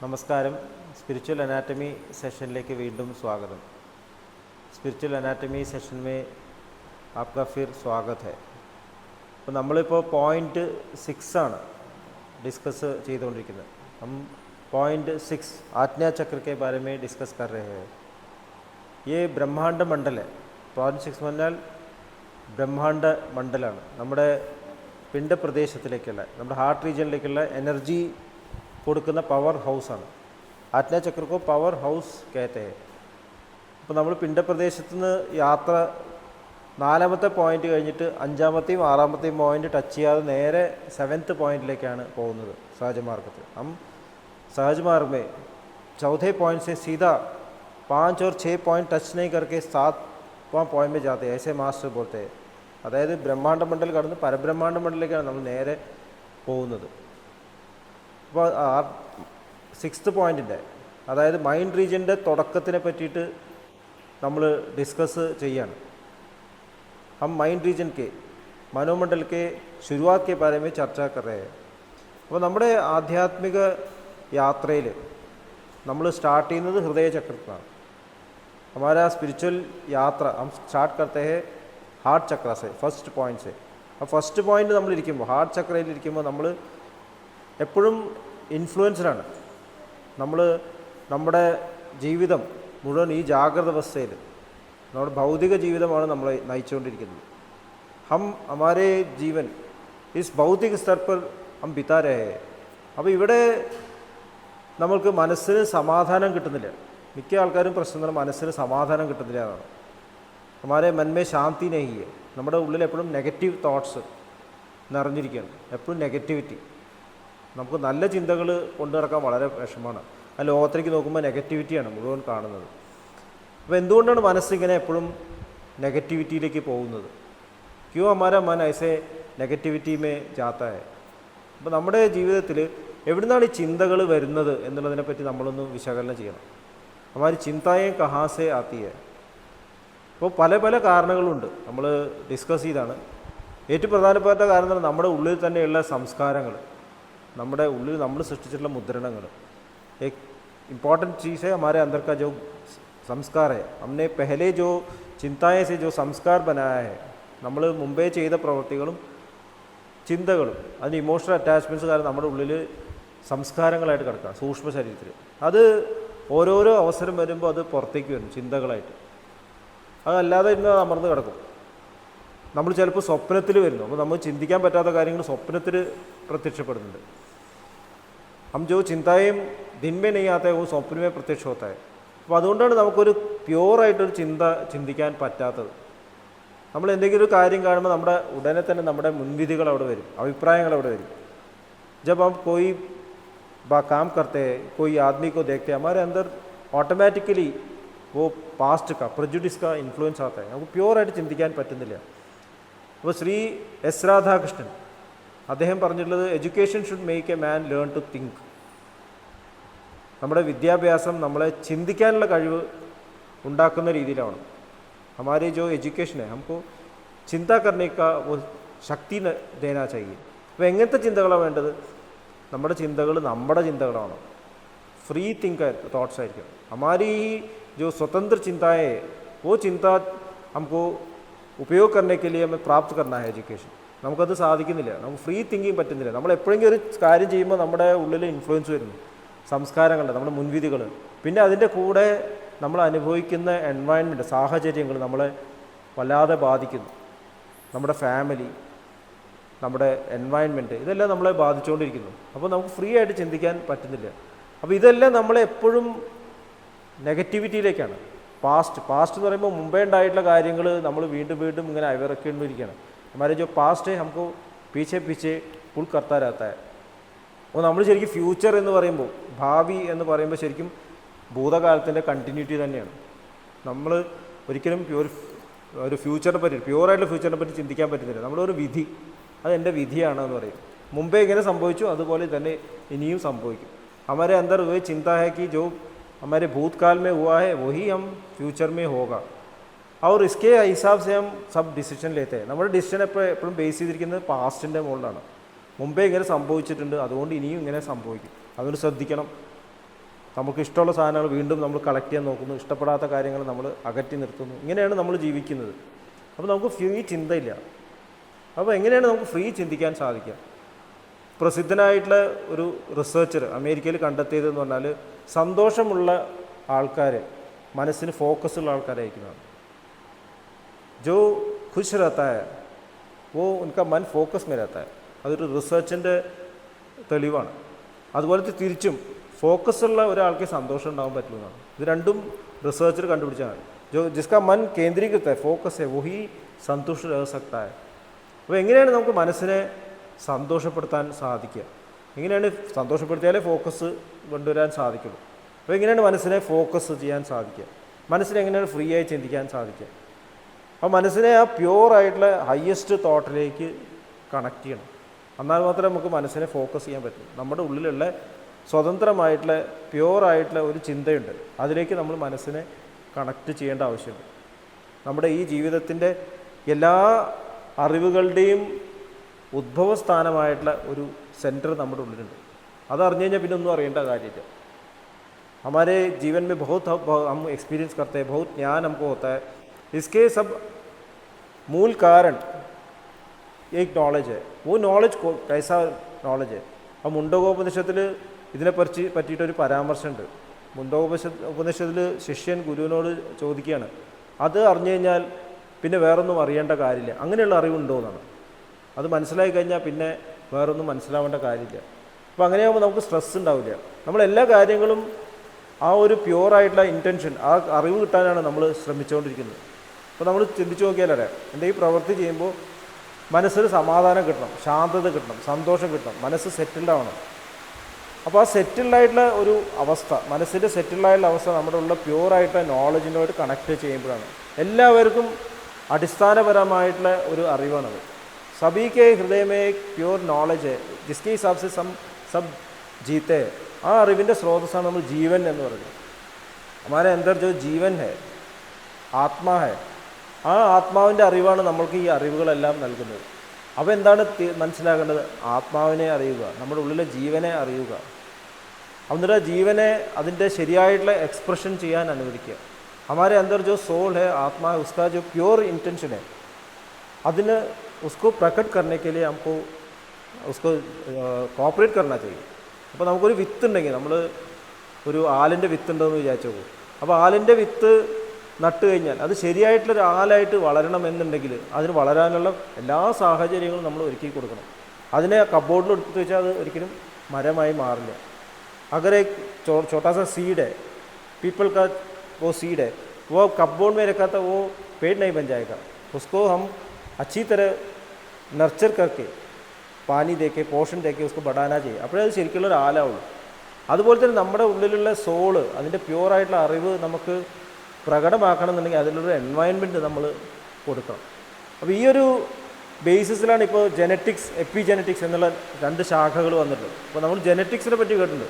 നമസ്കാരം. Spiritual anatomy सेशनिലേക്ക് വീണ്ടും സ്വാഗതം. स्पिरिचुअल एनाटमी सेशन में आपका फिर स्वागत है. അപ്പോൾ നമ്മളിപ്പോൾ പോയിൻ്റ് 6 ആണ് डिस्कस ചെയ്തുകൊണ്ടിരിക്കുന്നത്. हम पॉइंट 6 आज्ञा चक्र के बारे में डिस्कस कर रहे हैं. ये ब्रह्मांड मंडल है. पॉइंट 6 പറഞ്ഞാൽ ബ്രഹ്മാണ്ഡ മണ്ഡലമാണ്. നമ്മുടെ പിണ്ഡപ്രദേശത്തിലേക്കുള്ള, നമ്മുടെ ഹാർട്ട് റീജിയനിലേക്കുള്ള എനർജി കൊടുക്കുന്ന പവർ ഹൗസാണ്. ആജ്ഞാചക്രക്കോ പവർ ഹൗസ് കേത്തെ. അപ്പോൾ നമ്മൾ പിണ്ഡപ്രദേശത്തു നിന്ന് യാത്ര 4ാമത്തെ പോയിൻ്റ് കഴിഞ്ഞിട്ട് 5ാമത്തെയും 6ാമത്തെയും പോയിൻ്റ് ടച്ച് ചെയ്യാതെ നേരെ 7th പോയിൻറ്റിലേക്കാണ് പോകുന്നത് സഹജമാർഗത്തിൽ. हम सहज मार्ग में 4th पॉइंट से सीधा 5 और 6 पॉइंट टच नहीं करके 7वां पॉइंट में जाते हैं, ऐसे मास्टर बोलते हैं. അതായത് ബ്രഹ്മാണ്ഡ മണ്ഡൽ കടന്ന് പരബ്രഹ്മാണ്ഡ മണ്ഡലിലേക്കാണ് നമ്മൾ നേരെ പോകുന്നത്. അപ്പോൾ 6th പോയിൻറ്റിൻ്റെ, അതായത് മൈൻഡ് റീജിയൻ്റെ തുടക്കത്തിനെ പറ്റിയിട്ട് നമ്മൾ ഡിസ്കസ് ചെയ്യാണ്. हम माइंड रीजन के മനോമണ്ഡൽ के शुरुआत के बारे में चर्चा कर रहे हैं. അപ്പോൾ നമ്മുടെ ആധ്യാത്മിക യാത്രയിൽ നമ്മൾ സ്റ്റാർട്ട് ചെയ്യുന്നത് ഹൃദയചക്രത്തിലാണ്. हमारा स्पिरिचुअल यात्रा हम स्टार्ट करते हैं हार्ट चक्र से, फर्स्ट पॉइंट से. ആ ഫസ്റ്റ് പോയിൻ്റ് നമ്മളിരിക്കുമ്പോൾ, ഹാർട്ട് ചക്രയിലിരിക്കുമ്പോൾ നമ്മൾ എപ്പോഴും ഇൻഫ്ലുവൻസ്ഡാണ്. നമ്മൾ നമ്മുടെ ജീവിതം മുഴുവൻ ഈ ജാഗ്രത അവസ്ഥയിൽ, നമ്മുടെ ഭൗതിക ജീവിതമാണ് നമ്മളെ നയിച്ചുകൊണ്ടിരിക്കുന്നത്. ഹം ഹമാരെ ജീവൻ ഇസ് ഭൗതിക സ്തർ പർ ഹം ബിതാ രഹേ. അപ്പോൾ ഇവിടെ നമ്മൾക്ക് മനസ്സിന് സമാധാനം കിട്ടുന്നില്ല. മിക്ക ആൾക്കാരും പ്രശ്നം മനസ്സിന് സമാധാനം കിട്ടുന്നില്ല എന്നാണ്. ഹമാരെ മൻമേ ശാന്തി നഹി. നമ്മുടെ ഉള്ളിൽ എപ്പോഴും നെഗറ്റീവ് തോട്ട്സ് നിറഞ്ഞിരിക്കുകയാണ്, എപ്പോഴും നെഗറ്റിവിറ്റി. നമുക്ക് നല്ല ചിന്തകൾ കൊണ്ടു നടക്കാൻ വളരെ വിഷമമാണ്. ആ ലോകത്തിലേക്ക് നോക്കുമ്പോൾ നെഗറ്റിവിറ്റിയാണ് മുഴുവൻ കാണുന്നത്. അപ്പോൾ എന്തുകൊണ്ടാണ് മനസ്സിങ്ങനെ എപ്പോഴും നെഗറ്റിവിറ്റിയിലേക്ക് പോകുന്നത്? ക്യോ ഹമാരാ മൻ ഐസെ നെഗറ്റിവിറ്റി മേ ജാത്താ ഹൈ. അപ്പോൾ നമ്മുടെ ജീവിതത്തിൽ എവിടെ നിന്നാണ് ഈ ചിന്തകൾ വരുന്നത് എന്നുള്ളതിനെപ്പറ്റി നമ്മളൊന്ന് വിശകലനം ചെയ്യണം. ഹമാരി ചിന്തായെ കഹാസെ ആത്തി ഹൈ. അപ്പോൾ പല പല കാരണങ്ങളുണ്ട്, നമ്മൾ ഡിസ്കസ് ചെയ്താണ്. ഏറ്റവും പ്രധാനപ്പെട്ട കാരണം നമ്മുടെ ഉള്ളിൽ തന്നെയുള്ള സംസ്കാരങ്ങൾ, നമ്മുടെ ഉള്ളിൽ നമ്മൾ സൃഷ്ടിച്ചിട്ടുള്ള മുദ്രണങ്ങൾ. एक इम्पॉर्टेंट चीज़ है हमारे अंदर का जो संस्कार है. हमने पहले जो चिंताएं से जो संस्कार बनाया है, നമ്മൾ മുമ്പേ ചെയ്ത പ്രവൃത്തികളും ചിന്തകളും അതിന് ഇമോഷണൽ അറ്റാച്ച്മെൻറ്റ്സ് കാരണം നമ്മുടെ ഉള്ളിൽ സംസ്കാരങ്ങളായിട്ട് കിടക്കുക സൂക്ഷ്മ ശരീരത്തിൽ. അത് ഓരോരോ അവസരം വരുമ്പോൾ അത് പുറത്തേക്ക് വരും ചിന്തകളായിട്ട്. അതല്ലാതെ ഇന്ന് അമർന്ന് കിടക്കും. നമ്മൾ ചിലപ്പോൾ സ്വപ്നത്തിൽ വരുന്നു. അപ്പോൾ നമ്മൾ ചിന്തിക്കാൻ പറ്റാത്ത കാര്യങ്ങൾ സ്വപ്നത്തിൽ പ്രത്യക്ഷപ്പെടുന്നുണ്ട്. हम जो चिंताएं दिन में नहीं आते वो स्वप्न में प्रत्यक्ष होता है. അപ്പോൾ അതുകൊണ്ടാണ് നമുക്കൊരു പ്യുവറായിട്ടൊരു ചിന്തിക്കാൻ പറ്റാത്തത്. നമ്മൾ എന്തെങ്കിലും ഒരു കാര്യം കാണുമ്പോൾ നമ്മുടെ ഉടനെ തന്നെ നമ്മുടെ മുൻവിധികൾ അവിടെ വരും, അഭിപ്രായങ്ങൾ അവിടെ വരും. जब हम कोई काम करते हैं, कोई आदमी को देखते हैं, हमारे अंदर ऑटोमेटिकली वो पास्ट का प्रेजुडिस का इन्फ्लुएंस आता है. നമുക്ക് പ്യുവറായിട്ട് ചിന്തിക്കാൻ പറ്റുന്നില്ല. അപ്പോൾ ശ്രീ എസ് രാധാകൃഷ്ണൻ അദ്ദേഹം പറഞ്ഞിട്ടുള്ളത് education should make a man learn to think. നമ്മുടെ വിദ്യാഭ്യാസം നമ്മളെ ചിന്തിക്കാനുള്ള കഴിവ് ഉണ്ടാക്കുന്ന രീതിയിലാണ്. हमारे जो एजुकेशन है हमको चिंता करने का वो शक्ति देना चाहिए. അപ്പോൾ എങ്ങനത്തെ ചിന്തകളാണ് വേണ്ടത്? നമ്മുടെ ചിന്തകൾ നമ്മുടെ ചിന്തകളാണ്, ഫ്രീ തിങ്ക് തോട്ട്സ് ആയിരിക്കും. हमारी जो स्वतंत्र चिंताएँ वो चिंता हमको उपयोग करने के लिए हमें प्राप्त करना है एजुकेशन. നമുക്കത് സാധിക്കുന്നില്ല, നമുക്ക് ഫ്രീ തിങ്കിങ് പറ്റുന്നില്ല. നമ്മൾ എപ്പോഴെങ്കിലും ഒരു കാര്യം ചെയ്യുമ്പോൾ നമ്മുടെ ഉള്ളിൽ ഇൻഫ്ലുവൻസ് വരുന്നു, സംസ്കാരങ്ങളുടെ, നമ്മുടെ മുൻവിധികൾ. പിന്നെ അതിൻ്റെ കൂടെ നമ്മൾ അനുഭവിക്കുന്ന എൻവയൺമെൻറ്റ്, സാഹചര്യങ്ങൾ നമ്മളെ വല്ലാതെ ബാധിക്കുന്നു. നമ്മുടെ ഫാമിലി, നമ്മുടെ എൻവയൺമെൻറ്റ്, ഇതെല്ലാം നമ്മളെ ബാധിച്ചുകൊണ്ടിരിക്കുന്നു. അപ്പോൾ നമുക്ക് ഫ്രീ ആയിട്ട് ചിന്തിക്കാൻ പറ്റുന്നില്ല. അപ്പോൾ ഇതെല്ലാം നമ്മളെ എപ്പോഴും നെഗറ്റിവിറ്റിയിലേക്കാണ്. പാസ്റ്റ് എന്ന് പറയുമ്പോൾ മുമ്പേ ഉണ്ടായിട്ടുള്ള കാര്യങ്ങൾ നമ്മൾ വീണ്ടും വീണ്ടും ഇങ്ങനെ അയവിറക്കേണ്ടിയിരിക്കുകയാണ്. हमारे जो पास्ट है हमको पीछे पीछे पुल करता रहता है. അപ്പോൾ നമ്മൾ ശരിക്കും ഫ്യൂച്ചർ എന്ന് പറയുമ്പോൾ, ഭാവി എന്ന് പറയുമ്പോൾ ശരിക്കും ഭൂതകാലത്തിൻ്റെ കണ്ടിന്യൂറ്റി തന്നെയാണ്. നമ്മൾ ഒരിക്കലും ഒരു ഫ്യൂച്ചറിനെ പറ്റി, പ്യുവറായിട്ടുള്ള ഫ്യൂച്ചറിനെ പറ്റി ചിന്തിക്കാൻ പറ്റുന്നില്ല. നമ്മളൊരു വിധി, അത് എൻ്റെ വിധിയാണെന്ന് പറയും. മുമ്പേ ഇങ്ങനെ സംഭവിച്ചു, അതുപോലെ തന്നെ ഇനിയും സംഭവിക്കും. हमारे अंदर वही चिंता है कि जो हमारे भूतकाल में हुआ है वही हम फ्यूचर में होगा. और इसके हिसाब से हम सब डिसीजन लेते हैं. നമ്മുടെ ഡിസിഷൻ എപ്പോഴും ബേസ് ചെയ്തിരിക്കുന്നത് പാസ്റ്റിൻ്റെ മുകളിലാണ്. മുമ്പേ ഇങ്ങനെ സംഭവിച്ചിട്ടുണ്ട്, അതുകൊണ്ട് ഇനിയും ഇങ്ങനെ സംഭവിക്കും. അതുകൊണ്ട് ശ്രദ്ധിക്കണം. നമുക്ക് ഇഷ്ടമുള്ള സാധനങ്ങൾ വീണ്ടും നമ്മൾ കളക്ട് ചെയ്യാൻ നോക്കുന്നു, ഇഷ്ടപ്പെടാത്ത കാര്യങ്ങൾ നമ്മൾ അകറ്റി നിർത്തുന്നു. ഇങ്ങനെയാണ് നമ്മൾ ജീവിക്കുന്നത്. അപ്പോൾ നമുക്ക് ഫ്രീ ചിന്തയില്ല. അപ്പോൾ എങ്ങനെയാണ് നമുക്ക് ഫ്രീ ചിന്തിക്കാൻ സാധിക്കുക? പ്രസിദ്ധനായിട്ടുള്ള ഒരു റിസർച്ചർ അമേരിക്കയിൽ കണ്ടെത്തിയതെന്ന് പറഞ്ഞാൽ സന്തോഷമുള്ള ആൾക്കാർ മനസ്സിന് ഫോക്കസ് ഉള്ള ആൾക്കാരായിരിക്കുന്നതാണ്. ജോ ഖുശ് रहता है वो उनका मन ഫോക്കസ് में रहता है. അതൊരു റിസർച്ചിൻ്റെ തെളിവാണ്. അതുപോലത്തെ തിരിച്ചും ഫോക്കസ് ഉള്ള ഒരാൾക്ക് സന്തോഷം ഉണ്ടാകാൻ പറ്റുന്നതാണ്. ഇത് രണ്ടും റിസർച്ചർ കണ്ടുപിടിച്ചാണ്. ജോ ജിസ്കാ മൻ കേന്ദ്രീകൃത है ഫോക്കസ് है वही संतुष्ट रह सकता है. അപ്പോൾ എങ്ങനെയാണ് നമുക്ക് മനസ്സിനെ സന്തോഷപ്പെടുത്താൻ സാധിക്കുക? എങ്ങനെയാണ് സന്തോഷപ്പെടുത്തിയാലേ ഫോക്കസ് കൊണ്ടുവരാൻ സാധിക്കുള്ളൂ. അപ്പോൾ എങ്ങനെയാണ് മനസ്സിനെ ഫോക്കസ് ചെയ്യാൻ സാധിക്കുക? മനസ്സിനെ എങ്ങനെയാണ് ഫ്രീ ആയി ചിന്തിക്കാൻ സാധിക്കുക? അപ്പോൾ മനസ്സിനെ ആ പ്യുവറായിട്ടുള്ള ഹയസ്റ്റ് തോട്ടിലേക്ക് കണക്ട് ചെയ്യണം. എന്നാൽ മാത്രമേ നമുക്ക് മനസ്സിനെ ഫോക്കസ് ചെയ്യാൻ പറ്റൂ. നമ്മുടെ ഉള്ളിലുള്ള സ്വതന്ത്രമായിട്ടുള്ള പ്യുവറായിട്ടുള്ള ഒരു ചിന്തയുണ്ട്, അതിലേക്ക് നമ്മൾ മനസ്സിനെ കണക്ട് ചെയ്യേണ്ട ആവശ്യമുണ്ട്. നമ്മുടെ ഈ ജീവിതത്തിൻ്റെ എല്ലാ അറിവുകളുടെയും ഉദ്ഭവസ്ഥാനമായിട്ടുള്ള ഒരു സെൻറ്റർ നമ്മുടെ ഉള്ളിലുണ്ട്. അതറിഞ്ഞു കഴിഞ്ഞാൽ പിന്നെ ഒന്നും അറിയേണ്ട കാര്യമില്ല. हमारे जीवन में बहुत हम एक्सपीरियंस करते हैं, बहुत ज्ञान हमको होता है. इसके सब मूल कारण एक नॉलेज है. वो नॉलेज को कैसा नॉलेज है? अब മുണ്ടകോപനിഷത്തിൽ പറ്റിയിട്ടൊരു പരാമർശമുണ്ട്. മുണ്ടകോപനിഷത്തിൽ ശിഷ്യൻ ഗുരുവിനോട് ചോദിക്കുകയാണ്, അത് അറിഞ്ഞു കഴിഞ്ഞാൽ പിന്നെ വേറൊന്നും അറിയേണ്ട കാര്യമില്ല, അങ്ങനെയുള്ള അറിവുണ്ടോ എന്നാണ്. അത് മനസ്സിലായി കഴിഞ്ഞാൽ പിന്നെ വേറൊന്നും മനസ്സിലാവേണ്ട കാര്യമില്ല. അപ്പോൾ അങ്ങനെയാകുമ്പോൾ നമുക്ക് സ്ട്രെസ് ഉണ്ടാവില്ല. നമ്മളെല്ലാ കാര്യങ്ങളും ആ ഒരു പ്യുവറായിട്ടുള്ള ഇൻറ്റൻഷൻ, ആ അറിവ് കിട്ടാനാണ് നമ്മൾ ശ്രമിച്ചുകൊണ്ടിരിക്കുന്നത്. അപ്പോൾ നമ്മൾ ചിന്തിച്ച് നോക്കിയാലേ എന്തെങ്കിലും പ്രവൃത്തി ചെയ്യുമ്പോൾ മനസ്സിന് സമാധാനം കിട്ടണം, ശാന്തത കിട്ടണം, സന്തോഷം കിട്ടണം, മനസ്സ് സെറ്റിൽഡ് ആവണം. അപ്പോൾ ആ സെറ്റിൽഡായിട്ടുള്ള ഒരു അവസ്ഥ, മനസ്സിൻ്റെ സെറ്റിൽഡായിട്ടുള്ള അവസ്ഥ നമ്മുടെ ഉള്ള പ്യുവറായിട്ടുള്ള നോളജിനോട് കണക്ട് ചെയ്യുമ്പോഴാണ്. എല്ലാവർക്കും അടിസ്ഥാനപരമായിട്ടുള്ള ഒരു അറിവാണത്. സഭി കെ ഹൃദയമേ പ്യുവർ നോളജ് ജിസ്കെ ഹിസാബ് സെ സബ് ജീത്തെ. ആ അറിവിൻ്റെ സ്രോതസ്സാണ് നമ്മൾ ജീവൻ എന്ന് പറയുന്നത്. ഹമാരെ അന്തർ ജോ ജീവൻ ഹെ, ആത്മാ ഹെ, ആ ആത്മാവിൻ്റെ അറിവാണ് നമ്മൾക്ക് ഈ അറിവുകളെല്ലാം നൽകുന്നത്. അപ്പോൾ എന്താണ് മനസ്സിലാക്കേണ്ടത്? ആത്മാവിനെ അറിയുക, നമ്മുടെ ഉള്ളിലെ ജീവനെ അറിയുക. എന്നിട്ട് ജീവനെ അതിൻ്റെ ശരിയായിട്ടുള്ള എക്സ്പ്രഷൻ ചെയ്യാൻ അനുവദിക്കുക. हमारे अंदर जो सोल है, आत्मा है, उसका जो प्योर इंटेंशन है, അതിന് उसको प्रकट करने के लिए हमको उसको കോപ്പറേറ്റ് करना चाहिए. അപ്പോൾ നമുക്കൊരു വിത്ത് ഉണ്ടെങ്കിൽ, നമ്മൾ ഒരു ആലിൻ്റെ വിത്തുണ്ടെന്ന് വിചാരിച്ചു പോകും. അപ്പോൾ ആലിൻ്റെ വിത്ത് നട്ട് കഴിഞ്ഞാൽ അത് ശരിയായിട്ടുള്ളൊരു ആലായിട്ട് വളരണമെന്നുണ്ടെങ്കിൽ അതിന് വളരാനുള്ള എല്ലാ സാഹചര്യങ്ങളും നമ്മൾ ഒരുക്കി കൊടുക്കണം. അതിനെ കബോർഡിൽ എടുത്ത് വെച്ചാൽ അത് ഒരിക്കലും മരമായി മാറില്ല. अगर एक छोटा सा सीड है, पीपल का वो सीड है, वो कपबोर्ड में रखा था वो पेड़ नहीं बन जाएगा. उसको हम अच्छी तरह नर्चर करके പാനി ദേക്കെ പോഷൻ ദേക്കെ उसको बढ़ाना चाहिए. അപ്പോഴേ അത് ശരിക്കുള്ള ഒരു ആലാവുള്ളൂ. അതുപോലെ തന്നെ നമ്മുടെ ഉള്ളിലുള്ള സോള്, അതിൻ്റെ പ്യുവറായിട്ടുള്ള അറിവ് നമുക്ക് പ്രകടമാക്കണം എന്നുണ്ടെങ്കിൽ അതിലൊരു എൻവയൺമെൻറ്റ് നമ്മൾ കൊടുക്കണം. അപ്പോൾ ഈ ഒരു ബേസിസിലാണ് ഇപ്പോൾ ജെനറ്റിക്സ്, എപ്പിജെനറ്റിക്സ് എന്നുള്ള രണ്ട് ശാഖകൾ വന്നിട്ടുള്ളത്. അപ്പോൾ നമ്മൾ ജെനറ്റിക്സിനെ പറ്റി കേട്ടിട്ടുണ്ട്.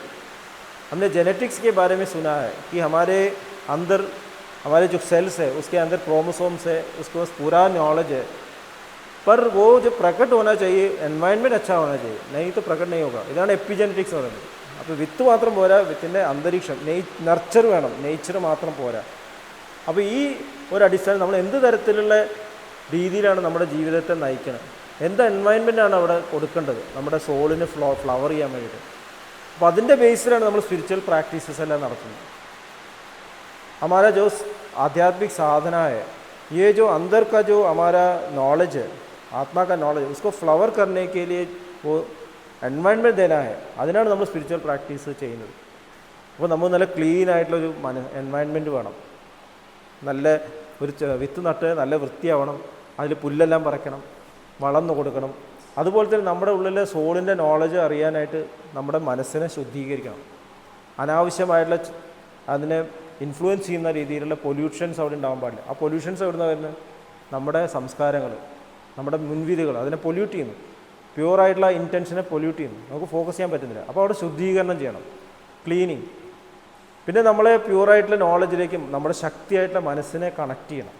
हमने जेनेटिक्स के बारे में सुना है कि हमारे अंदर हमारे जो सेल्स है उसके अंदर क्रोमोसोम्स है, उसके पास पूरा नॉलेज है, पर वो जो प्रकट होना चाहिए एनवायरनमेंट अच्छा होना चाहिए, नहीं तो प्रकट नहीं होगा. ഇതാണ് എപ്പിജെനറ്റിക്സ് പറയുന്നത്. അപ്പോൾ വിത്ത് മാത്രം പോരാ, വിത്തിൻ്റെ അന്തരീക്ഷം നർച്ചർ വേണം, നേച്ചർ മാത്രം പോരാ. അപ്പോൾ ഈ ഒരു അടിസ്ഥാനം നമ്മൾ എന്ത് തരത്തിലുള്ള രീതിയിലാണ് നമ്മുടെ ജീവിതത്തെ നയിക്കുന്നത്, എന്ത് എൻവയൺമെൻറ്റാണ് അവിടെ കൊടുക്കേണ്ടത് നമ്മുടെ സോളിന് ഫ്ലവർ ചെയ്യാൻ വേണ്ടിയിട്ട്. അപ്പോൾ അതിൻ്റെ ബേസിലാണ് നമ്മൾ സ്പിരിച്വൽ പ്രാക്ടീസസ് എല്ലാം നടത്തുന്നത്. हमारा जो आध्यात्मिक साधना है, ये जो अंदर का जो हमारा नॉलेज है, आत्मा का नॉलेज, उसको फ्लवर करने के लिए वो എൻവയൺമെൻറ്റ് देना है. അതിനാണ് നമ്മൾ സ്പിരിച്വൽ പ്രാക്ടീസ് ചെയ്യുന്നത്. അപ്പോൾ നമ്മൾ നല്ല ക്ലീൻ ആയിട്ടുള്ളൊരു എൻവയൺമെൻറ്റ് വേണം. നല്ല ഒരു വിത്ത് നട്ട് നല്ല വൃത്തിയാവണം, അതിൽ പുല്ലെല്ലാം പറിക്കണം, വളർന്നു കൊടുക്കണം. അതുപോലെ തന്നെ നമ്മുടെ ഉള്ളിലെ സോളിൻ്റെ നോളജ് അറിയാനായിട്ട് നമ്മുടെ മനസ്സിനെ ശുദ്ധീകരിക്കണം. അനാവശ്യമായിട്ടുള്ള അതിനെ ഇൻഫ്ലുവൻസ് ചെയ്യുന്ന രീതിയിലുള്ള പൊല്യൂഷൻസ് അവിടെ ഉണ്ടാകാൻ പാടില്ല. ആ പൊല്യൂഷൻസ് എവിടെ നിന്ന് വരുന്നത്? നമ്മുടെ സംസ്കാരങ്ങൾ, നമ്മുടെ മുൻവിധികൾ അതിനെ പൊല്യൂട്ട് ചെയ്യുന്നു. പ്യുവറായിട്ടുള്ള ഇൻറ്റൻഷനെ പൊല്യൂട്ട് ചെയ്യുന്നു. നമുക്ക് ഫോക്കസ് ചെയ്യാൻ പറ്റുന്നില്ല. അപ്പോൾ അവിടെ ശുദ്ധീകരണം ചെയ്യണം, ക്ലീനിങ്. പിന്നെ നമ്മളെ പ്യുവറായിട്ടുള്ള നോളജിലേക്കും നമ്മുടെ ശക്തിയായിട്ടുള്ള മനസ്സിനെ കണക്ട് ചെയ്യണം.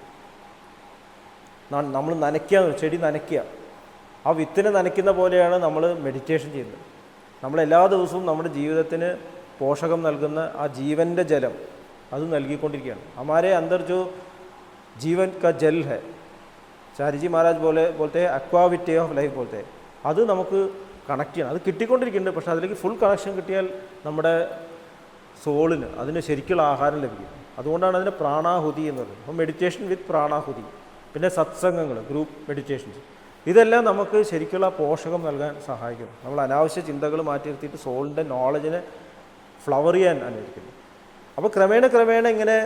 നമ്മൾ നനയ്ക്കുക, ചെടി നനയ്ക്കുക, ആ വിത്തിനെ നനയ്ക്കുന്ന പോലെയാണ് നമ്മൾ മെഡിറ്റേഷൻ ചെയ്യുന്നത്. നമ്മളെല്ലാ ദിവസവും നമ്മുടെ ജീവിതത്തിന് പോഷകം നൽകുന്ന ആ ജീവൻ്റെ ജലം അത് നൽകിക്കൊണ്ടിരിക്കുകയാണ്. हमारे अंदर जो जीवन का जल है, ചാരിജി മഹാരാജ് बोलते हैं അക്വാവിറ്റി ഓഫ് ലൈഫ് बोलते हैं, അത് നമുക്ക് കണക്ട് ചെയ്യണം. അത് കിട്ടിക്കൊണ്ടിരിക്കുന്നുണ്ട്. പക്ഷേ അതിലേക്ക് ഫുൾ കണക്ഷൻ കിട്ടിയാൽ നമ്മുടെ സോളിന് അതിന് ശരിക്കുള്ള ആഹാരം ലഭിക്കും. അതുകൊണ്ടാണ് അതിന് പ്രാണാഹുതി എന്ന് പറയുന്നത്. അപ്പോൾ മെഡിറ്റേഷൻ വിത്ത് പ്രാണാഹുതി, പിന്നെ സത്സംഗങ്ങൾ, ഗ്രൂപ്പ് മെഡിറ്റേഷൻസ്, ഇതെല്ലാം നമുക്ക് ശരിക്കുള്ള പോഷകം നൽകാൻ സഹായിക്കുന്നു. നമ്മൾ അനാവശ്യ ചിന്തകൾ മാറ്റി നിർത്തിയിട്ട് സോളിൻ്റെ നോളജിനെ ഫ്ലവർ ചെയ്യാൻ അനുവദിക്കുന്നു. അപ്പോൾ ക്രമേണ ഇങ്ങനെ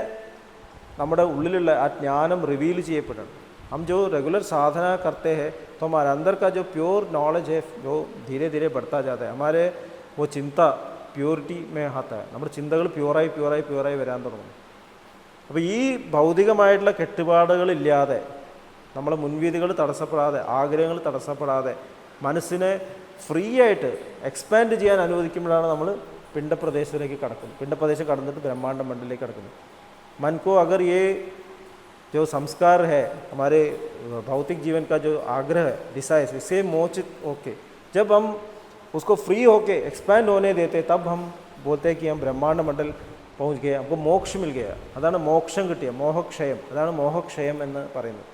നമ്മുടെ ഉള്ളിലുള്ള ആ ജ്ഞാനം റിവീൽ ചെയ്യപ്പെടണം. हम जो रेगुलर साधना करते हैं तो हमारे अंदर का जो प्योर नॉलेज है वो धीरे धीरे बढ़ता जाता है. हमारे वो चिंता പ്യൂരിറ്റി മേ ആത്ത, നമ്മുടെ ചിന്തകൾ പ്യൂറായി വരാൻ തുടങ്ങും. അപ്പോൾ ഈ ഭൗതികമായിട്ടുള്ള കെട്ടുപാടുകളില്ലാതെ, നമ്മളെ മുൻവിധികൾ തടസ്സപ്പെടാതെ, ആഗ്രഹങ്ങൾ തടസ്സപ്പെടാതെ മനസ്സിനെ ഫ്രീ ആയിട്ട് എക്സ്പാൻഡ് ചെയ്യാൻ അനുവദിക്കുമ്പോഴാണ് നമ്മൾ പിണ്ടപ്രദേശത്തിലേക്ക് കടക്കുന്നത്. പിണ്ടപ്രദേശം കടന്നിട്ട് ബ്രഹ്മാണ്ട മണ്ഡലിലേക്ക് കടക്കുന്നത്. मन को अगर ये जो संस्कार है, हमारे भौतिक जीवन का जो आग्रह है, डिसाइज, इसे मोचित होके जब हम उसको फ्री होके एक्सपैंड होने देते, तब हम बोलते हैं कि हम ब्रह्मांड मंडल पहुंच गए, हमको मोक्ष मिल गया. അതാണ് മോക്ഷം കിട്ടിയ, മോഹക്ഷയം, അതാണ് മോഹക്ഷയം എന്ന് പറയുന്നത്.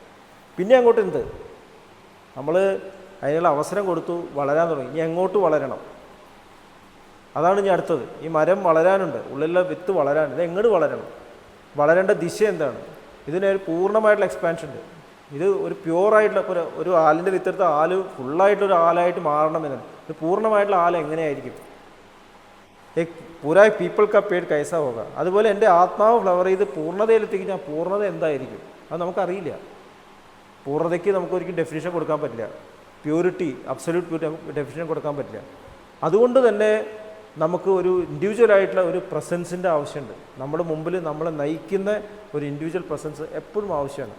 പിന്നെ അങ്ങോട്ട് എന്ത്, നമ്മൾ അതിനുള്ള അവസരം കൊടുത്തു, വളരാൻ തുടങ്ങി. ഇനി എങ്ങോട്ട് വളരണം, അതാണ് ഇനി അടുത്തത്. ഈ മരം വളരാനുണ്ട്, ഉള്ളിലുള്ള വിത്ത് വളരാനുണ്ട്. ഇത് എങ്ങോട്ട് വളരണം, വളരേണ്ട ദിശ എന്താണ്? ഇതിനൊരു പൂർണ്ണമായിട്ടുള്ള എക്സ്പാൻഷൻ ഉണ്ട്. ഇത് ഒരു പ്യുവറായിട്ടുള്ള ഒരു ആലിൻ്റെ വിത്തെടുത്ത ആല് ഫുള്ളായിട്ടൊരു ആലായിട്ട് മാറണമെന്നാണ്. ഒരു പൂർണ്ണമായിട്ടുള്ള ആല എങ്ങനെയായിരിക്കും? പൂരാ പീപ്പിൾ ക പേഡ് കൈസ പോക. അതുപോലെ എൻ്റെ ആത്മാവ് ഫ്ലവർ ചെയ്ത് പൂർണ്ണതയിലെത്തിക്കഴിഞ്ഞാൽ പൂർണ്ണത എന്തായിരിക്കും അത് നമുക്കറിയില്ല. പൂർണ്ണതയ്ക്ക് നമുക്കൊരിക്കലും ഡെഫിനിഷൻ കൊടുക്കാൻ പറ്റില്ല. പ്യൂരിറ്റി, അബ്സല്യൂട്ട് പ്യൂരിറ്റി ഡെഫിനിഷൻ കൊടുക്കാൻ പറ്റില്ല. അതുകൊണ്ട് തന്നെ നമുക്ക് ഒരു ഇൻഡിവിജ്വലായിട്ടുള്ള ഒരു പ്രസൻസിൻ്റെ ആവശ്യമുണ്ട്. നമ്മുടെ മുമ്പിൽ നമ്മളെ നയിക്കുന്ന ഒരു ഇൻഡിവിജ്വൽ പ്രസൻസ് എപ്പോഴും ആവശ്യമാണ്.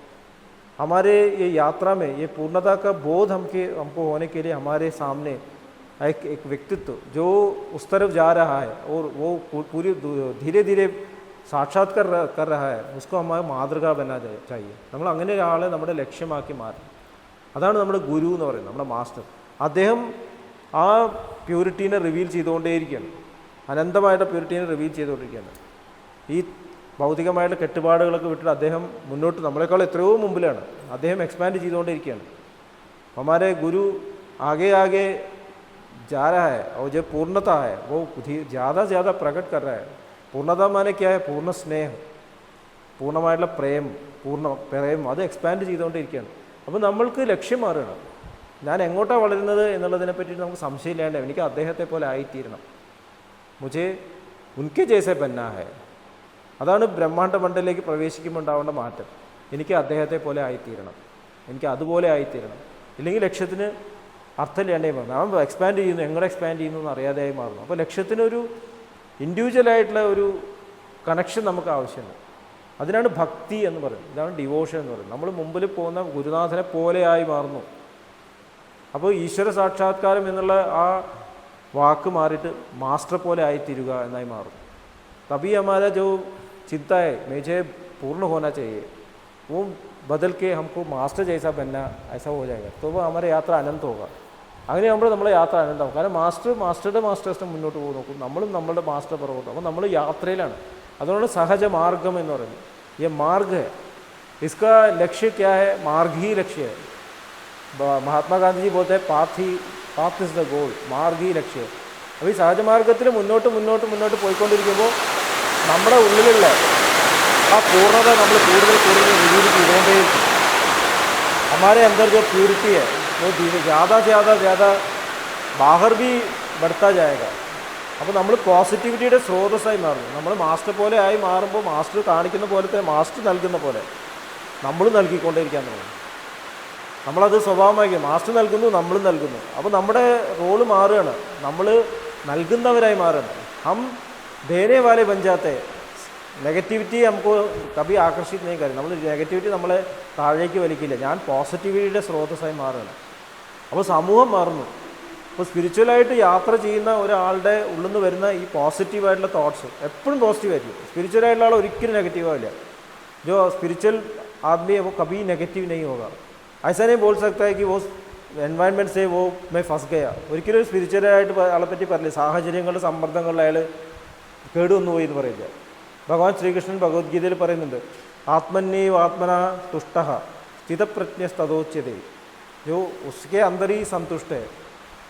हमारे ये यात्रा में ये पूर्णता का बोध हमको होने के लिए हमारे सामने एक व्यक्तित्व जो उस तरफ जा रहा है और वो पूरी धीरे धीरे साक्षात्कार कर रहा है, उसको हमारे മാതൃക बना चाहिए. നമ്മൾ അങ്ങനെ ഒരാളെ നമ്മുടെ ലക്ഷ്യമാക്കി മാറ്റണം. അതാണ് നമ്മുടെ ഗുരു എന്ന് പറയുന്നത്, നമ്മുടെ മാസ്റ്റർ. അദ്ദേഹം ആ പ്യൂരിറ്റീനെ റിവീൽ ചെയ്തുകൊണ്ടേയിരിക്കുകയാണ്, അനന്തമായിട്ട് പ്യൂരിറ്റീനെ റിവീൽ ചെയ്തുകൊണ്ടിരിക്കുകയാണ്. ഈ ഭൗതികമായിട്ടുള്ള കെട്ടുപാടുകളൊക്കെ വിട്ടിട്ട് അദ്ദേഹം മുന്നോട്ട് നമ്മളെക്കാൾ എത്രയോ മുമ്പിലാണ്. അദ്ദേഹം എക്സ്പാൻഡ് ചെയ്തുകൊണ്ടിരിക്കുകയാണ്. हमारे गुरु आगे आगे जा रहा है और जो पूर्णता है वो ज़्यादा से ज़्यादा प्रकट कर रहा है. पूर्णता माने क्या है? पूर्ण स्नेह, പൂർണ്ണമായിട്ടുള്ള പ്രേം അത് എക്സ്പാൻഡ് ചെയ്തുകൊണ്ടിരിക്കുകയാണ്. അപ്പോൾ നമ്മൾക്ക് ലക്ഷ്യം മാറുകയാണ്. ഞാൻ എങ്ങോട്ടാണ് വളരുന്നത് എന്നുള്ളതിനെ പറ്റിയിട്ട് നമുക്ക് സംശയമില്ലാണ്ട് എനിക്ക് അദ്ദേഹത്തെ പോലെ ആയിത്തീരണം. മുझे उनके जैसे बनना है. അതാണ് ബ്രഹ്മാണ്ഡ മണ്ഡലിലേക്ക് പ്രവേശിക്കുമ്പോൾ ഉണ്ടാവേണ്ട മാറ്റം. എനിക്ക് അദ്ദേഹത്തെ പോലെ ആയിത്തീരണം, എനിക്ക് അതുപോലെ ആയിത്തീരണം. ഇല്ലെങ്കിൽ ലക്ഷ്യത്തിന് അർത്ഥമില്ലാണ്ടായി മാറുന്നു. ഞാൻ എക്സ്പാൻഡ് ചെയ്യുന്നു, എങ്ങനെ എക്സ്പാൻഡ് ചെയ്യുന്നു എന്ന് അറിയാതെയായി മാറുന്നു. അപ്പോൾ ലക്ഷ്യത്തിനൊരു ഇൻഡിവിജ്വലായിട്ടുള്ള ഒരു കണക്ഷൻ നമുക്ക് ആവശ്യമുണ്ട്. അതിനാണ് ഭക്തി എന്ന് പറയുന്നത്, ഇതാണ് ഡിവോഷൻ എന്ന് പറയുന്നത്. നമ്മൾ മുമ്പിൽ പോകുന്ന ഗുരുനാഥനെ പോലെയായി മാറുന്നു. അപ്പോൾ ഈശ്വര സാക്ഷാത്കാരം എന്നുള്ള ആ വാക്ക് മാറിയിട്ട് മാസ്റ്റർ പോലെ ആയിത്തീരുക എന്നായി മാറും. तभी हमारा जो चिंता है मुझे पूर्ण होना चाहिए, वो बदल के हमको मास्टर जैसा बनना, ऐसा हो जाएगा. तो वो हमारी യാത്ര അനന്തം होगा. അങ്ങനെ ആകുമ്പോൾ നമ്മളെ യാത്ര അനന്തമാകും. കാരണം മാസ്റ്റേഴ്സിനെ മുന്നോട്ട് പോകും നോക്കും, നമ്മളും നമ്മളുടെ മാസ്റ്റർ പുറകോട്ടും. അപ്പോൾ നമ്മൾ യാത്രയിലാണ്. അതുകൊണ്ട് സഹജ മാർഗം എന്ന് പറയുന്നത് ये मार्ग है. इसका लक्ष्य क्या है? मार्ग ही लक्ष्य है. महात्मा गांधी जी बोलते हैं पाथ इज द गोल, मार्ग ही लक्ष्य है. അപ്പോൾ ഈ സഹജമാർഗത്തിൽ മുന്നോട്ട് പോയിക്കൊണ്ടിരിക്കുമ്പോൾ നമ്മുടെ ഉള്ളിലുള്ള ആ പൂർണ്ണത നമ്മൾ കൂടുതൽ റിവീൽ ചെയ്തുകൊണ്ടേയിരിക്കും. हमारे अंदर जो प्यूरिटी है वो ज़्यादा बाहर भी बढ़ता जाएगा. അപ്പോൾ നമ്മൾ പോസിറ്റിവിറ്റിയുടെ സ്രോതസ്സായി മാറുന്നു. നമ്മൾ മാസ്റ്റർ പോലെ ആയി മാറുമ്പോൾ മാസ്റ്റർ കാണിക്കുന്ന പോലത്തെ, മാസ്റ്റർ നൽകുന്ന പോലെ നമ്മൾ നൽകിക്കൊണ്ടേയിരിക്കാൻ തുടങ്ങും. നമ്മളത് സ്വാഭാവികമായി മാസ്റ്റർ നൽകുന്നു, നമ്മളും നൽകുന്നു. അപ്പോൾ നമ്മുടെ റോള് മാറുകയാണ്, നമ്മൾ നൽകുന്നവരായി മാറുകയാണ്. ഹം ദേനെ വാലെ ബൻ ജാത്തെ. നെഗറ്റിവിറ്റി നമുക്ക് കബി ആകർഷിച്ച് नहीं करें. നമ്മൾ നെഗറ്റിവിറ്റി നമ്മളെ താഴേക്ക് വലിക്കില്ല. ഞാൻ പോസിറ്റിവിറ്റിയുടെ സ്രോതസ്സായി മാറുകയാണ്. അപ്പോൾ സമൂഹം മാറുന്നു. അപ്പോൾ സ്പിരിച്വലായിട്ട് യാത്ര ചെയ്യുന്ന ഒരാളുടെ ഉള്ളിൽ നിന്ന് വരുന്ന ഈ പോസിറ്റീവായിട്ടുള്ള തോട്ട്സ് എപ്പോഴും പോസിറ്റീവായിരിക്കും. സ്പിരിച്വലായിട്ടുള്ള ആൾ ഒരിക്കലും നെഗറ്റീവാവില്ല. जो स्पिरिचुअल आदमी है वो कभी नेगेटिव नहीं होगा. ऐसा नहीं बोल सकता है कि वो എൻവയൺമെൻറ്റ് സേ मैं फंस गया. ഒരിക്കലും ഒരു സ്പിരിച്വലായിട്ട് ആളെ പറ്റി പറയില്ല. സാഹചര്യങ്ങളുടെ സമ്മർദ്ദങ്ങളിൽ അയാൾ കേടുവന്നുപോയി എന്ന് പറയില്ല. ഭഗവാൻ ശ്രീകൃഷ്ണൻ ഭഗവത്ഗീതയിൽ പറയുന്നുണ്ട്, ആത്മന്യേവ ആത്മന തുഷ്ട സ്ഥിതപ്രജ്ഞസ്തദോച്യതേ, जो उसके अंदर ही संतुष्ट है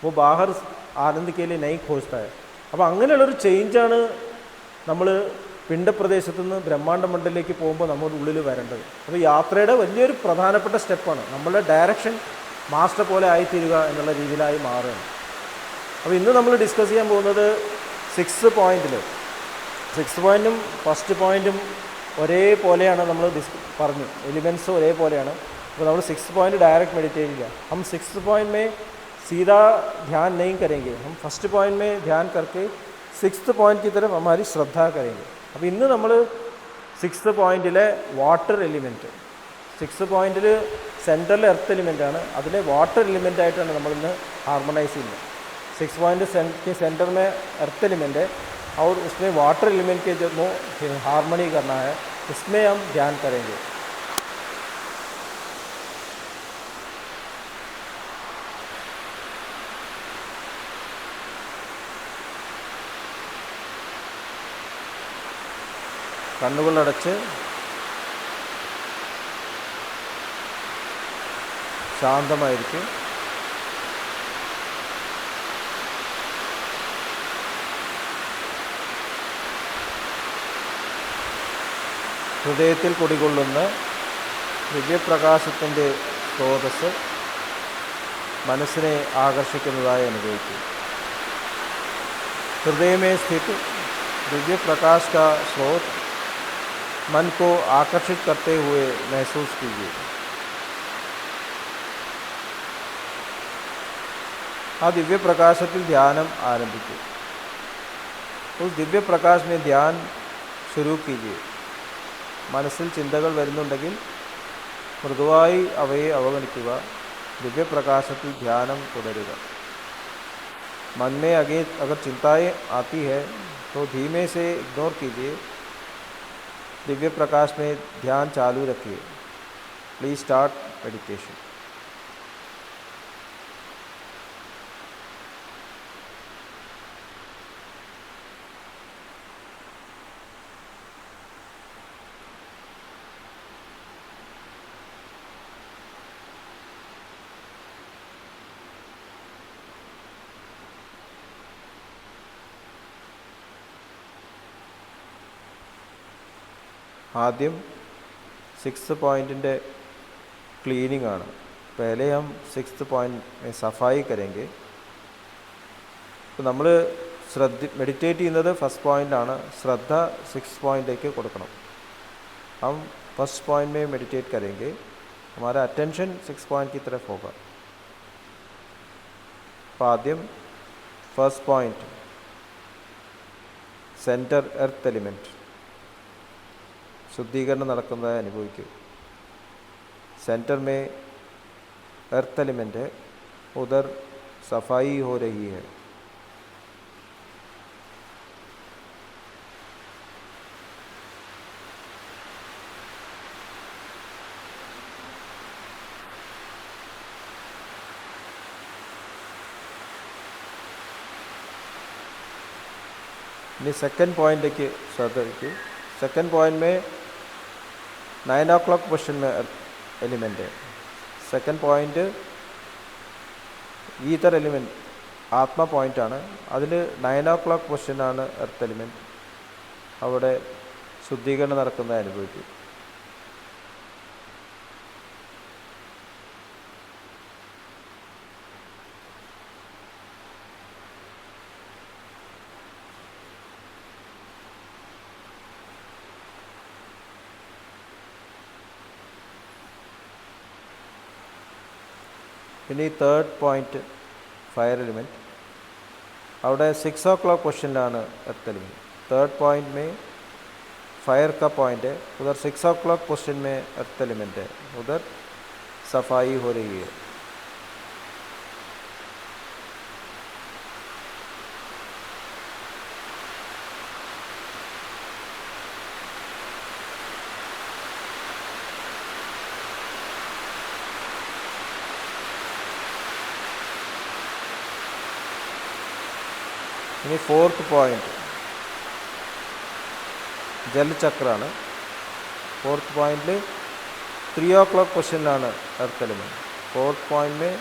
वो बाहर आनंद के लिए नहीं खोजता है. അപ്പോൾ അങ്ങനെയുള്ളൊരു ചേഞ്ചാണ് നമ്മൾ പിണ്ടപ്രദേശത്തു നിന്ന് ബ്രഹ്മാണ്ഡ മണ്ഡലിലേക്ക് പോകുമ്പോൾ നമ്മുടെ ഉള്ളിൽ വരേണ്ടത്. അപ്പോൾ യാത്രയുടെ വലിയൊരു പ്രധാനപ്പെട്ട സ്റ്റെപ്പാണ് നമ്മളുടെ ഡയറക്ഷൻ മാസ്റ്റർ പോലെ ആയിത്തീരുക എന്നുള്ള രീതിയിലായി മാറുകയാണ്. അപ്പോൾ ഇന്ന് നമ്മൾ ഡിസ്കസ് ചെയ്യാൻ പോകുന്നത് 6th പോയിന്റിൽ, 6th പോയിന്റും ഫസ്റ്റ് പോയിന്റും ഒരേപോലെയാണ്. നമ്മൾ പറഞ്ഞു എലിമെൻറ്റ്സ് ഒരേപോലെയാണ്. तो हम 6th पॉइंट डायरेक्ट मेडिटेट किया. हम 6th पॉइंट में सीधा ध्यान नहीं करेंगे, हम फर्स्ट पॉइंट में ध्यान करके 6th पॉइंट की तरफ हमारी श्रद्धा करेंगे. അപ്പോൾ ഇന്ന് നമ്മൾ 6th പോയിന്റിലെ വാട്ടർ എലിമെൻറ്റ്, 6th പോയിന്റിൽ സെൻറ്ററിൽ എർത്ത് എലിമെൻ്റാണ്, അതിലെ വാട്ടർ എലിമെൻ്റ് ആയിട്ടാണ് നമ്മളിന്ന് हार्मोनाइज ചെയ്യുന്നത്. 6th पॉइंट के सेंटर में अर्थ एलिमेंट है और उसमें वाटर एलिमेंट के जो हार्मनी करना है, इसमें हम ध्यान करेंगे. കണ്ണുകളടച്ച് ശാന്തമായിരിക്കും. ഹൃദയത്തിൽ കുടികൊള്ളുന്ന ദിവ്യപ്രകാശത്തിൻ്റെ സ്രോതസ് മനസ്സിനെ ആകർഷിക്കുന്നതായി അനുഭവിക്കും. हृदय में स्थित दिव्य प्रकाश का स्रोत मन को आकर्षित करते हुए महसूस कीजिए. ആ ദിവ്യപ്രകാശത്തിൽ ധ്യാനം ആരംഭിക്കും. उस दिव्य प्रकाश में ध्यान शुरू कीजिए. മനസ്സിൽ ചിന്തകൾ വരുന്നുണ്ടെങ്കിൽ മൃദുവായി അവയെ അവഗണിക്കുക. ദിവ്യപ്രകാശത്തിൽ ധ്യാനം തുടരുക. मन में अगर चिंताएं आती है तो धीमे से इग्नोर कीजिए. दिव्य प्रकाश में ध्यान चालू रखिए. Please start meditation. ആദ്യം 6th പോയിന്റിൻ്റെ ക്ലീനിങ് ആണ്. पहले हम 6th पॉइंट में सफाई करेंगे. ഇപ്പോൾ നമ്മൾ മെഡിറ്റേറ്റ് ചെയ്യുന്നത് ഫസ്റ്റ് പോയിൻ്റ് ആണ്. ശ്രദ്ധ 6th പോയിന്റിലേക്ക് കൊടുക്കണം. हम फर्स्ट पॉइंट में मेडिटेट करेंगे, हमारा अटेंशन 6th पॉइंट की तरफ होगा. അപ്പോൾ ആദ്യം first point centre earth element शुद्धिकरण നടക്കുന്നതായി അനുഭവിക്കും. सेंटर में अर्थ एलिमेंट है, उधर सफाई हो रही है. इनी सेकंड पॉइंट के श्रद्धा रखिए. सेकंड पॉइंट में 9 o'clock क्वेश्चन में एलिमेंट है. सेकंड पॉइंट ഈതർ എലിമെൻറ്റ് ആത്മ പോയിൻ്റാണ്. അതിൽ 9 o'clock ക്വസ്റ്റ്യൻ ആണ് എർത്ത് എലിമെൻറ്റ്. അവിടെ ശുദ്ധീകരണം നടക്കുന്നത് അനുഭവിക്കും. ഇനി തേർഡ് പോയിൻറ്റ് ഫയർ എലിമെൻറ്റ്. അവിടെ 6 o'clock question earth element. Third point में फायर का पॉइंट है, उधर 6 o'clock क्वेश्चन में अर्थ एलिमेंट है, उधर सफाई हो रही है. इनी फोर्थ पॉइंट ജലചക്രാണ്. 4th point 3 o'clock question earth element. 4th point में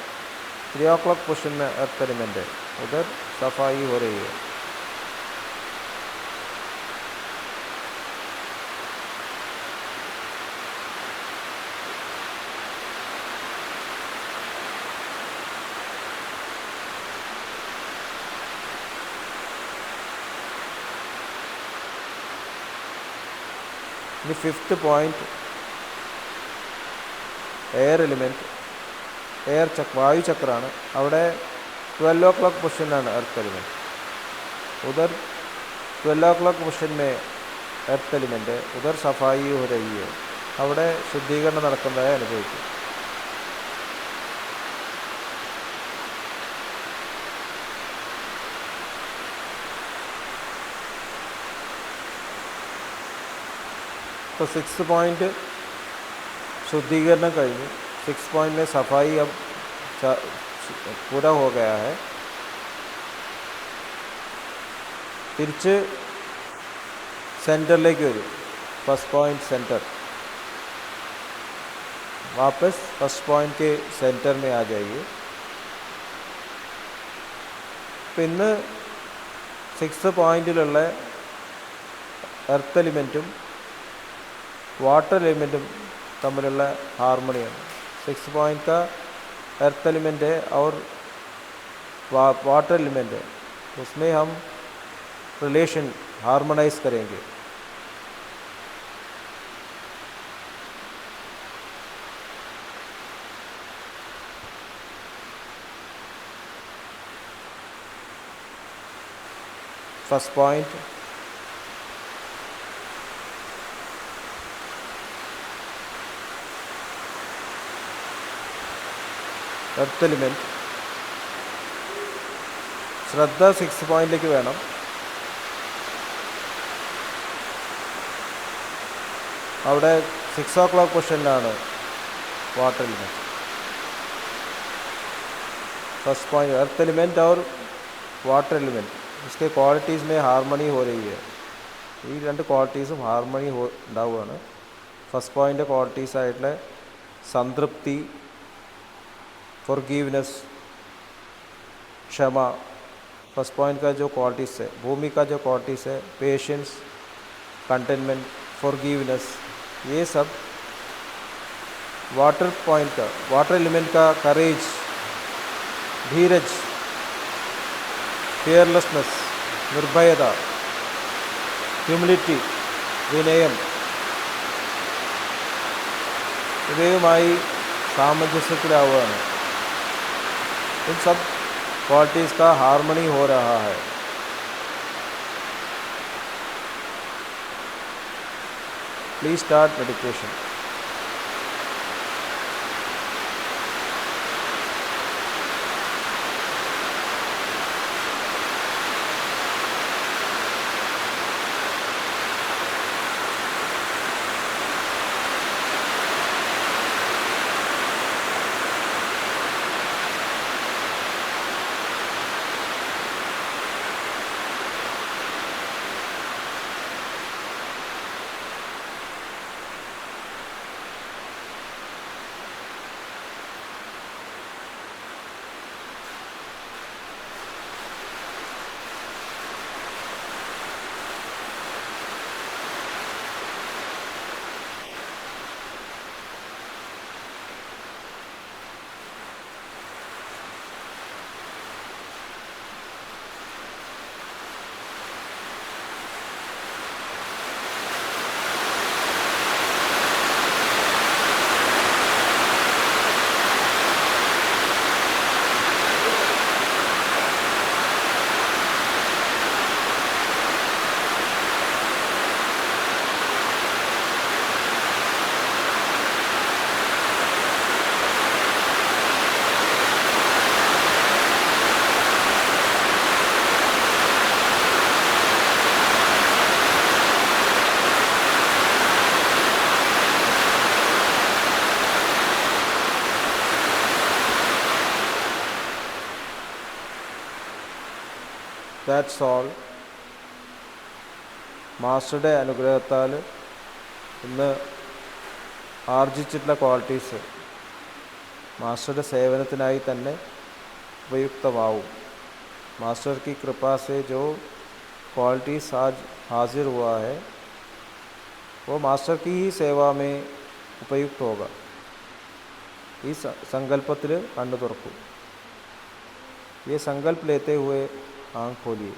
3 o'clock क्वेश्चन में अर्थ एलिमेंट है, उधर सफाई हो रही है. ഇനി 5th पॉइंट എയർ എലിമെൻറ്റ്, വായു ചക്രാണ്. അവിടെ 12 o'clock क्वेश्चन अर्थ एलिमेंट. उधर 12 o'clock क्वेश्चन में अर्थ एलिमेंट है, उधर सफाई हो रही है. അവിടെ ശുദ്ധീകരണം നടക്കുന്നതായി അനുഭവിക്കും. तो 6th पॉइंट शुद्धिकरण കഴിഞ്ഞു. 6th पॉइंट में सफाई अब पूरा हो गया है. തിരിച്ച് സെൻറ്ററിലേക്ക് വരും. फर्स्ट पॉइंट सेंटर, वापस फर्स्ट पॉइंट के सेंटर में आ जाइए. പിന്നെ 6th പോയിന്റിലുള്ള എർത്ത് എലിമെൻറ്റും वाटर एलिमेंटुम तमिल हार्मोनी. 6th पॉइंट का अर्थ एलिमेंट है और वाटर एलिमेंट है, उसमें हम रिलेशन हार्मोनाइज करेंगे. First point earth element. ശ്രദ്ധ 6th പോയിന്റിലേക്ക് വേണം. അവിടെ 6 o'clock question water element. First point earth element और वाटर एलिमेंट, इसके क्वालिटीज़ में हार्मनी हो रही है. ഈ രണ്ട് ക്വാളിറ്റീസും ഹാർമണി ഉണ്ടാവുകയാണ്. ഫസ്റ്റ് പോയിൻ്റ് ക്വാളിറ്റീസ് ആയിട്ടുള്ള സംതൃപ്തി, फॉरगिवनेस, क्षमा. फर्स्ट पॉइंट का जो क्वालिटीज़ है, भूमि का जो क्वालिटीज़ है, पेशेंस, कंटेनमेंट, फॉरगिवनेस, ये सब वाटर पॉइंट का, वाटर एलिमेंट का करेज, धीरज, फियरलेसनेस, निर्भयता, ह्यूमिलिटी, विनयम, ഇവയുമായി സാമഞ്ജസ്യത്തിലാവുകയാണ്. इन सब क्वालिटीज़ का हार्मनी हो रहा है. Please start meditation. That's all. മാസ്റ്ററുടെ അനുഗ്രഹത്താൽ ഇന്ന് ആർജിച്ചിട്ടുള്ള ക്വാളിറ്റീസ് मास्टर सेवनतिनाई तन्ने उपयुक्तवाऊँ। मास्टर की कृपा से जो क्वालिटीज आज हाजिर हुआ है वो मास्टर की ही सेवा में उपयुक्त होगा। इस संकल्पത്തിൽ കണ്ണു തുറക്കൂ। ये संकल्प लेते हुए आँख खोलिए।